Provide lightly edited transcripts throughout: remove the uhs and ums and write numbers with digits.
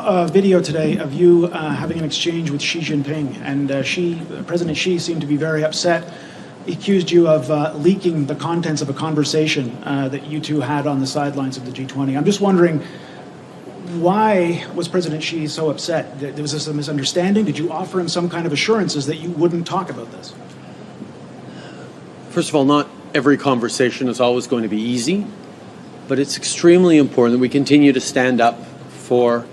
saw a video today of you having an exchange with Xi Jinping, and President Xi seemed to be very upset. He accused you of leaking the contents of a conversation that you two had on the sidelines of the G20. I'm just wondering, why was President Xi so upset? Was this a misunderstanding? Did you offer him some kind of assurances that you wouldn't talk about this? First of all, not every conversation is always going to be easy, but it's extremely important that we continue to stand up for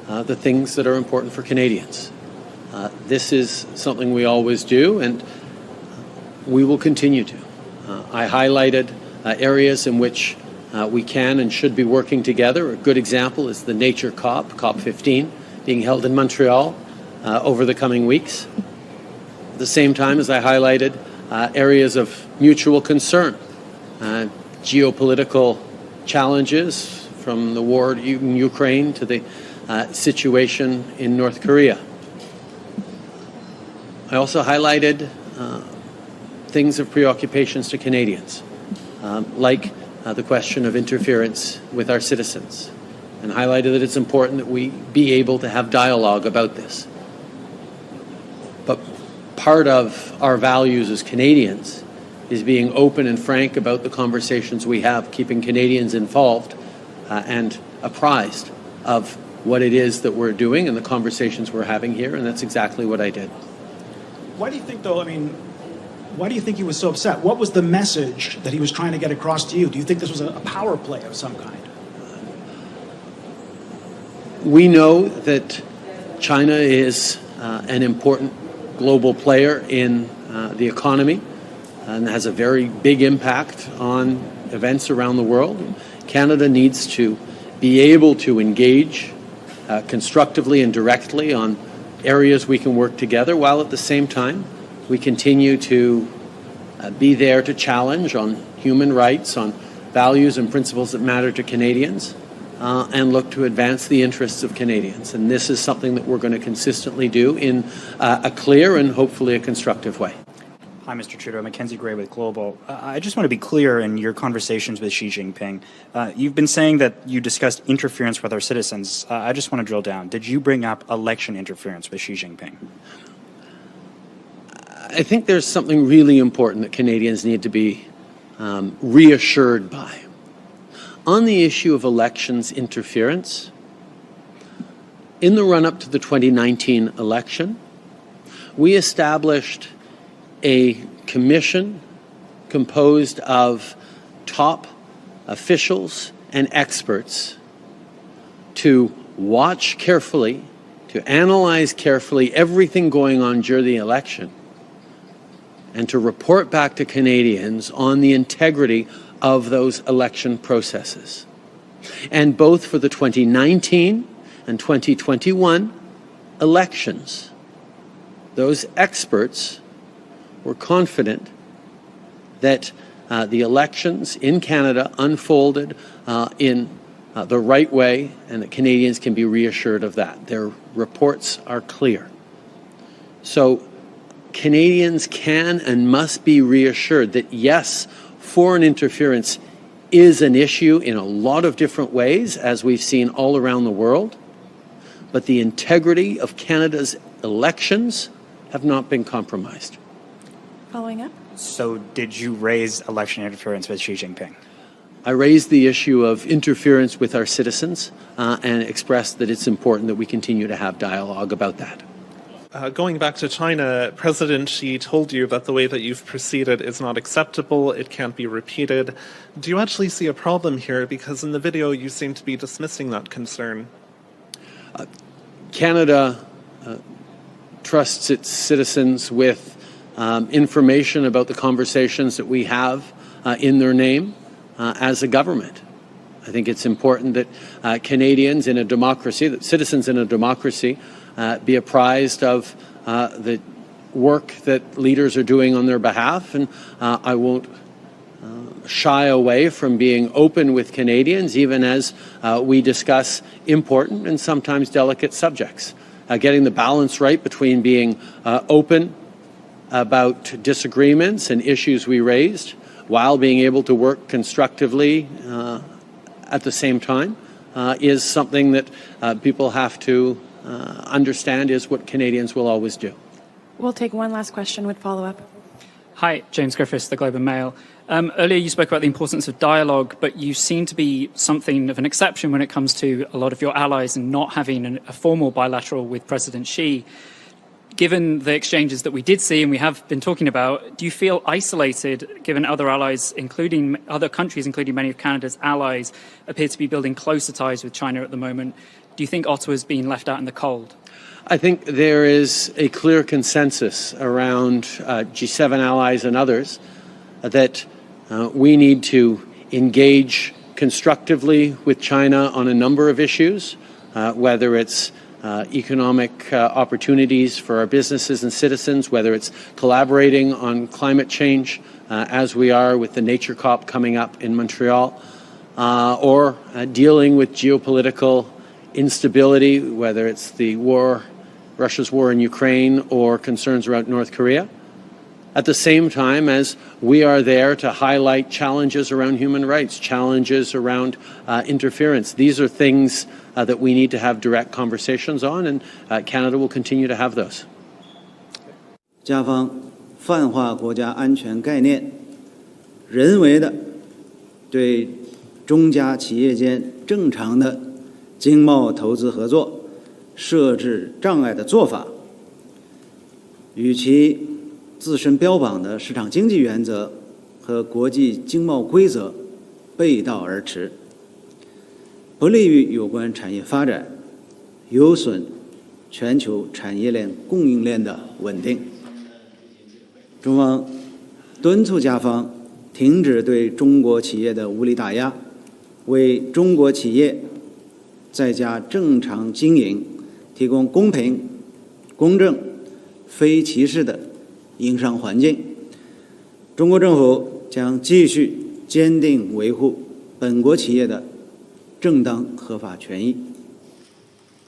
the things that are important for Canadians. This is something we always do, and we will continue to. I highlighted areas in which we can and should be working together. A good example is the Nature COP15, being held in Montreal over the coming weeks. At the same time, as I highlighted, areas of mutual concern, geopolitical challenges from the war in Ukraine to the situation in North Korea. I also highlighted things of preoccupations to Canadians, like the question of interference with our citizens, and highlighted that it's important that we be able to have dialogue about this. But part of our values as Canadians is being open and frank about the conversations we have, keeping Canadians involved and apprised of what it is that we're doing and the conversations we're having here, and that's exactly what I did. Why do you think, though, why do you think he was so upset? What was the message that he was trying to get across to you? Do you think this was a power play of some kind? We know that China is an important global player in the economy and has a very big impact on events around the world. Canada needs to be able to engage constructively and directly on areas we can work together, while at the same time we continue to be there to challenge on human rights, on values and principles that matter to Canadians, and look to advance the interests of Canadians. And this is something that we're going to consistently do in a clear and hopefully a constructive way. Hi, Mr. Trudeau. Mackenzie Gray with Global. I just want to be clear in your conversations with Xi Jinping. You've been saying that you discussed interference with our citizens. I just want to drill down. Did you bring up election interference with Xi Jinping? I think there's something really important that Canadians need to be reassured by. On the issue of elections interference, in the run-up to the 2019 election, we established a commission composed of top officials and experts to watch carefully, to analyze carefully everything going on during the election, and to report back to Canadians on the integrity of those election processes. And both for the 2019 and 2021 elections, those experts were confident that the elections in Canada unfolded in the right way, and that Canadians can be reassured of that. Their reports are clear. So Canadians can and must be reassured that, yes, foreign interference is an issue in a lot of different ways, as we've seen all around the world, but the integrity of Canada's elections have not been compromised. Following up. So did you raise election interference with Xi Jinping? I raised the issue of interference with our citizens and expressed that it's important that we continue to have dialogue about that. Going back to China, President Xi told you that the way that you've proceeded is not acceptable, it can't be repeated. Do you actually see a problem here? Because in the video you seem to be dismissing that concern. Canada trusts its citizens with information about the conversations that we have in their name as a government. I think it's important that Canadians in a democracy, that citizens in a democracy, be apprised of the work that leaders are doing on their behalf, and I won't shy away from being open with Canadians, even as we discuss important and sometimes delicate subjects. Getting the balance right between being open about disagreements and issues we raised, while being able to work constructively at the same time, is something that people have to understand is what Canadians will always do. We'll take one last question with follow-up. Hi, James Griffiths, The Globe and Mail. Earlier you spoke about the importance of dialogue, but you seem to be something of an exception when it comes to a lot of your allies and not having a formal bilateral with President Xi. Given the exchanges that we did see and we have been talking about, do you feel isolated given other allies, including other countries, including many of Canada's allies, appear to be building closer ties with China at the moment? Do you think Ottawa's being left out in the cold? I think there is a clear consensus around G7 allies and others that we need to engage constructively with China on a number of issues, whether it's economic opportunities for our businesses and citizens, whether it's collaborating on climate change, as we are with the Nature COP coming up in Montreal, or dealing with geopolitical instability, whether it's the Russia's war in Ukraine or concerns around North Korea. At the same time as we are there to highlight challenges around human rights, challenges around interference. These are things that we need to have direct conversations on, and Canada will continue to have those. 加方泛化国家安全概念，人为的对中加企业间正常的经贸投资合作设置障碍的做法，与其自身标榜的市场经济原则和国际经贸规则背道而驰，不利于有关产业发展，有损全球产业链供应链的稳定。中方敦促加方停止对中国企业的无理打压，为中国企业在家正常经营提供公平、公正、非歧视的营商环境。中国政府将继续坚定维护本国企业的正当合法权益。